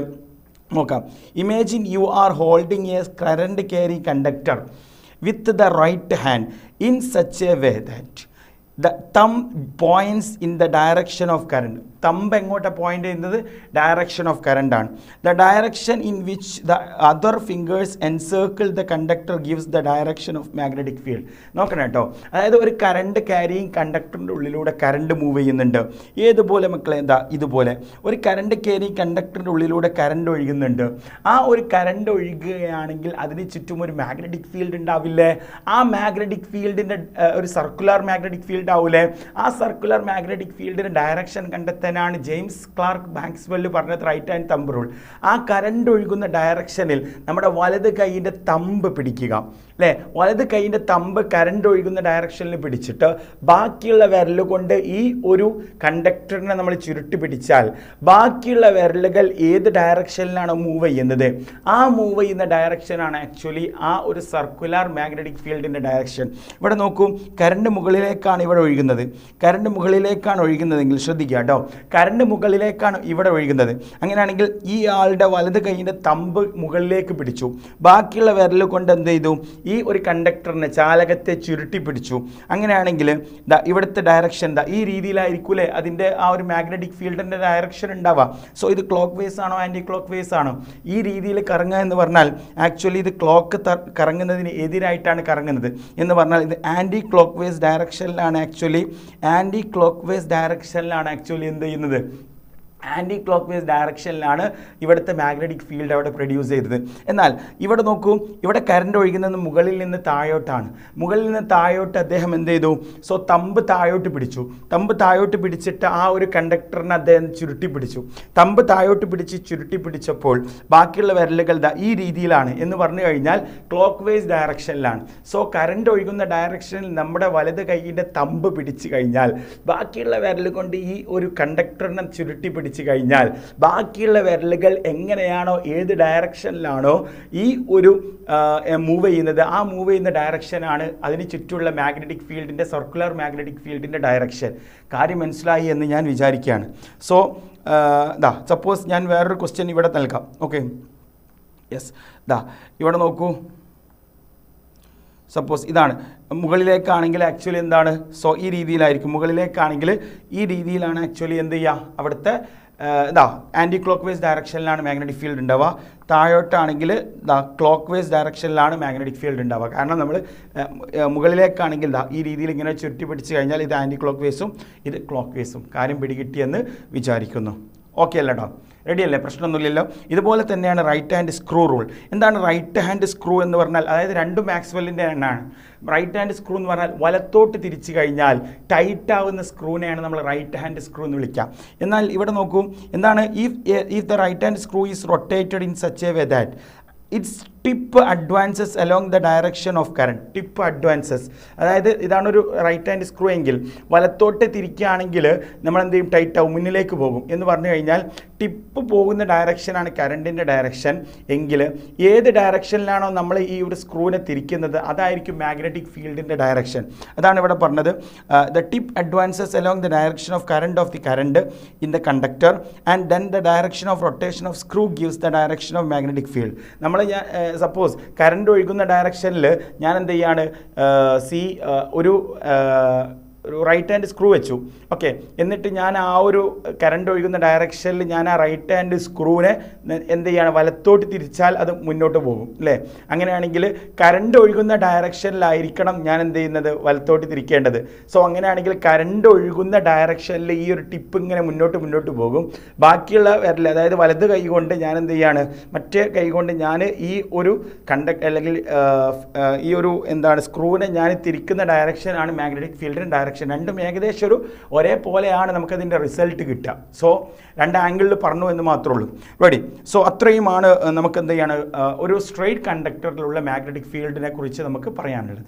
നോക്കാം. Imagine you are holding a current carrying conductor with the right hand in such a way that the thumb points in the direction of current. Thumb എങ്ങോട്ടാ point ചെയ്യുന്നത്? Direction of current ആണ്. The direction in which the other fingers encircle the conductor gives the direction of magnetic field. നോക്കണം കേട്ടോ, അതായത് ഒരു current carrying കണ്ടക്ടറിൻ്റെ ഉള്ളിലൂടെ current move ചെയ്യുന്നുണ്ട്. ഏതുപോലെ മക്കളെ? ഇതുപോലെ ഒരു കറണ്ട് ക്യാരിങ് കണ്ടക്ടറിൻ്റെ ഉള്ളിലൂടെ കറണ്ട് ഒഴുകുന്നുണ്ട്. ആ ഒരു കറണ്ട് ഒഴുകുകയാണെങ്കിൽ അതിന് ചുറ്റും ഒരു മാഗ്നറ്റിക് ഫീൽഡ് ഉണ്ടാവില്ലേ? ആ മാഗ്നറ്റിക് ഫീൽഡിൻ്റെ ഒരു സർക്കുലർ മാഗ്നറ്റിക് ഫീൽഡ് ഫീൽഡ് ആവൂലേ, ആ സർക്കുലർ മാഗ്നറ്റിക് ഫീൽഡിന് ഡയറക്ഷൻ കണ്ടെത്താനാണ് ജെയിംസ് ക്ലാർക്ക് മാക്സ്വെൽ പറഞ്ഞത് റൈറ്റ് ഹാൻഡ് തമ്പ് റൂൾ. ആ കറണ്ട് ഒഴുകുന്ന ഡയറക്ഷനിൽ നമ്മുടെ വലത് കൈയിൻ്റെ തമ്പ് പിടിക്കുക അല്ലേ, വലത് കൈയിൻ്റെ തമ്പ് കറണ്ട് ഒഴുകുന്ന ഡയറക്ഷനിൽ പിടിച്ചിട്ട് ബാക്കിയുള്ള വിരൽ കൊണ്ട് ഈ ഒരു കണ്ടക്ടറിനെ നമ്മൾ ചുരുട്ടി പിടിച്ചാൽ ബാക്കിയുള്ള വിരലുകൾ ഏത് ഡയറക്ഷനിലാണ് മൂവ് ചെയ്യുന്നത്, ആ മൂവ് ചെയ്യുന്ന ഡയറക്ഷനാണ് ആക്ച്വലി ആ ഒരു സർക്കുലർ മാഗ്നറ്റിക് ഫീൽഡിൻ്റെ ഡയറക്ഷൻ. ഇവിടെ നോക്കൂ, കറണ്ട് മുകളിലേക്കാണ് ഇവിടെ ഒഴുകുന്നത്, കറണ്ട് മുകളിലേക്കാണ് ഒഴുകുന്നതെങ്കിൽ ശ്രദ്ധിക്കുക കേട്ടോ, കറണ്ട് മുകളിലേക്കാണ് ഇവിടെ ഒഴുകുന്നത്. അങ്ങനെയാണെങ്കിൽ ഈ ആളുടെ വലത് കൈയിൻ്റെ തമ്പ് മുകളിലേക്ക് പിടിച്ചു, ബാക്കിയുള്ള വിരൽ കൊണ്ട് എന്ത് ചെയ്തു, ഈ ഒരു കണ്ടക്ടറിനെ ചാലകത്തെ ചുരുട്ടി പിടിച്ചു. അങ്ങനെയാണെങ്കിൽ ഇവിടുത്തെ ഡയറക്ഷൻ ഈ രീതിയിലായിരിക്കൂലേ അതിൻ്റെ ആ ഒരു മാഗ്നറ്റിക് ഫീൽഡിൻ്റെ ഡയറക്ഷൻ ഉണ്ടാവുക. സോ ഇത് ക്ലോക്ക് വേസ് ആണോ ആൻറ്റി ക്ലോക്ക് വേസ് ആണോ? ഈ രീതിയിൽ കറങ്ങുക എന്ന് പറഞ്ഞാൽ ആക്ച്വലി ഇത് ക്ലോക്ക് കറങ്ങുന്നതിന് എതിരായിട്ടാണ് കറങ്ങുന്നത് എന്ന് പറഞ്ഞാൽ ഇത് ആൻറ്റി ക്ലോക്ക് വേസ് ഡയറക്ഷനിലാണ് ആക്ച്വലി എന്ത് ചെയ്യുന്നത്, ആൻറ്റി ക്ലോക്ക് വേസ് ഡയറക്ഷനിലാണ് ഇവിടുത്തെ മാഗ്നറ്റിക് ഫീൽഡ് അവിടെ പ്രൊഡ്യൂസ് ചെയ്തത്. എന്നാൽ ഇവിടെ നോക്കൂ, ഇവിടെ കറണ്ട് ഒഴുകുന്നത് മുകളിൽ നിന്ന് താഴോട്ടാണ്, മുകളിൽ നിന്ന് താഴോട്ട് അദ്ദേഹം എന്ത് ചെയ്തു, സോ തമ്പ് താഴോട്ട് പിടിച്ചു, തമ്പ് താഴോട്ട് പിടിച്ചിട്ട് ആ ഒരു കണ്ടക്ടറിനെ അദ്ദേഹം ചുരുട്ടി പിടിച്ചു, തമ്പ് താഴോട്ട് പിടിച്ച് ചുരുട്ടി പിടിച്ചപ്പോൾ ബാക്കിയുള്ള വിരലുകൾ ഈ രീതിയിലാണ് എന്ന് പറഞ്ഞു കഴിഞ്ഞാൽ ക്ലോക്ക് വേസ് ഡയറക്ഷനിലാണ്. സോ കറണ്ട് ഒഴുകുന്ന ഡയറക്ഷനിൽ നമ്മുടെ വലത് കൈയിൻ്റെ തമ്പ് പിടിച്ചു കഴിഞ്ഞാൽ ബാക്കിയുള്ള വിരൽ കൊണ്ട് ഈ ഒരു കണ്ടക്ടറിനെ ചുരുട്ടി പിടിച്ച് കഴിഞ്ഞാൽ ബാക്കിയുള്ള വിരലുകൾ എങ്ങനെയാണോ ഏത് ഡയറക്ഷനിലാണോ ഈ ഒരു മൂവ് ചെയ്യുന്നത്, ആ മൂവ് ചെയ്യുന്ന ഡയറക്ഷനാണ് അതിന് ചുറ്റുമുള്ള മാഗ്നറ്റിക് ഫീൽഡിൻ്റെ സർക്കുലർ മാഗ്നറ്റിക് ഫീൽഡിൻ്റെ ഡയറക്ഷൻ. കാര്യം മനസ്സിലായി എന്ന് ഞാൻ വിചാരിക്കുകയാണ്. സോ സപ്പോസ് ഞാൻ വേറൊരു ക്വസ്റ്റ്യൻ ഇവിടെ നൽകാം. ഓക്കെ, യെസ്, ഇവിടെ നോക്കൂ, സപ്പോസ് ഇതാണ് മുകളിലേക്കാണെങ്കിൽ ആക്ച്വലി എന്താണ്, സോ ഈ രീതിയിലായിരിക്കും, മുകളിലേക്കാണെങ്കിൽ ഈ രീതിയിലാണ് ആക്ച്വലി എന്ത് ചെയ്യുക, അവിടുത്തെ ആൻറ്റി ക്ലോക്ക് വേസ് ഡയറക്ഷനിലാണ് മാഗ്നറ്റിക് ഫീൽഡ് ഉണ്ടാവുക, താഴോട്ടാണെങ്കിൽ ക്ലോക്ക് വേസ് ഡയറക്ഷനിലാണ് മാഗ്നറ്റിക് ഫീൽഡ് ഉണ്ടാവുക. കാരണം നമ്മൾ മുകളിലേക്കാണെങ്കിൽ ഈ രീതിയിൽ ഇങ്ങനെ ചുരുട്ടി പിടിച്ച് കഴിഞ്ഞാൽ ഇത് ആൻറ്റി ക്ലോക്ക് വേസും ഇത് ക്ലോക്ക് വേസും. കാര്യം പിടികിട്ടിയെന്ന് വിചാരിക്കുന്നു. ഓക്കെ അല്ലേ കേട്ടോ, റെഡി അല്ലേ, പ്രശ്നമൊന്നുമില്ലല്ലോ. ഇതുപോലെ തന്നെയാണ് റൈറ്റ് ഹാൻഡ് സ്ക്രൂ റൂൾ. എന്താണ് റൈറ്റ് ഹാൻഡ് സ്ക്രൂ എന്ന് പറഞ്ഞാൽ, അതായത് രണ്ടും മാക്സ്വെല്ലിൻ്റെ എണ്ണാണ്. റൈറ്റ് ഹാൻഡ് സ്ക്രൂ എന്ന് പറഞ്ഞാൽ വലത്തോട്ട് തിരിച്ചു കഴിഞ്ഞാൽ ടൈറ്റ് ആവുന്ന സ്ക്രൂവിനെയാണ് നമ്മൾ റൈറ്റ് ഹാൻഡ് സ്ക്രൂ എന്ന് വിളിക്കുക. എന്നാൽ ഇവിടെ നോക്കൂ, എന്താണ്, if the right hand screw is rotated in such a way that its tip advances along the direction of current. Tip advances, അതായത് ഇതാണൊരു റൈറ്റ് ഹാൻഡ് സ്ക്രൂ എങ്കിൽ വലത്തോട്ട് തിരിക്കുകയാണെങ്കിൽ നമ്മൾ എന്ത് ചെയ്യും, ടൈറ്റ് ആവും, മുന്നിലേക്ക് പോകും എന്ന് പറഞ്ഞു കഴിഞ്ഞാൽ ടിപ്പ് പോകുന്ന ഡയറക്ഷനാണ് കറണ്ടിൻ്റെ ഡയറക്ഷൻ എങ്കിൽ ഏത് ഡയറക്ഷനിലാണോ നമ്മൾ ഈ ഒരു സ്ക്രൂവിനെ തിരിക്കുന്നത് അതായിരിക്കും മാഗ്നറ്റിക് ഫീൽഡിൻ്റെ ഡയറക്ഷൻ. അതാണ് ഇവിടെ പറഞ്ഞത്, the tip advances along the direction of the current in the conductor and then the direction of rotation of screw gives the direction of magnetic field. നമ്മൾ സപ്പോസ് കറണ്ട് ഒഴുകുന്ന ഡയറക്ഷനിൽ ഞാൻ എന്ത് ചെയ്യാണ്, ഒരു റൈറ്റ് ഹാൻഡ് സ്ക്രൂ വെച്ചു. Okay, എന്നിട്ട് ഞാൻ ആ ഒരു കറണ്ട് ഒഴുകുന്ന ഡയറക്ഷനിൽ ഞാൻ ആ റൈറ്റ് ഹാൻഡ് സ്ക്രൂവിനെ എന്ത് ചെയ്യാണ്, വലത്തോട്ട് തിരിച്ചാൽ അത് മുന്നോട്ട് പോകും അല്ലേ. അങ്ങനെയാണെങ്കിൽ കറണ്ട് ഒഴുകുന്ന ഡയറക്ഷനിലായിരിക്കണം ഞാൻ എന്ത് ചെയ്യുന്നത്, വലത്തോട്ട് തിരിക്കേണ്ടത്. സോ അങ്ങനെയാണെങ്കിൽ കറണ്ട് ഒഴുകുന്ന ഡയറക്ഷനിൽ ഈ ഒരു ടിപ്പ് ഇങ്ങനെ മുന്നോട്ട് പോകും. ബാക്കിയുള്ള വിരൽ, അതായത് വലത് കൈ കൊണ്ട് ഞാൻ എന്ത് ചെയ്യാണ്, മറ്റേ കൈ കൊണ്ട് ഞാൻ ഈ ഒരു അല്ലെങ്കിൽ ഈ ഒരു എന്താണ് സ്ക്രൂവിനെ ഞാൻ തിരിക്കുന്ന ഡയറക്ഷനാണ് മാഗ്നറ്റിക് ഫീൽഡിൻ്റെ ഡയറക്ഷൻ. രണ്ടും ഏകദേശം ഒരേപോലെയാണ് നമുക്കതിൻ്റെ റിസൾട്ട് കിട്ടുക. സോ രണ്ട് ആംഗിളിൽ പറഞ്ഞു എന്ന് മാത്രമേ ഉള്ളൂ. റെഡി. സോ അത്രയുമാണ് നമുക്ക് എന്ത് ചെയ്യാണ് ഒരു സ്ട്രെയിറ്റ് കണ്ടക്ടറിലുള്ള മാഗ്നറ്റിക് ഫീൽഡിനെ കുറിച്ച് നമുക്ക് പറയാനുള്ളത്.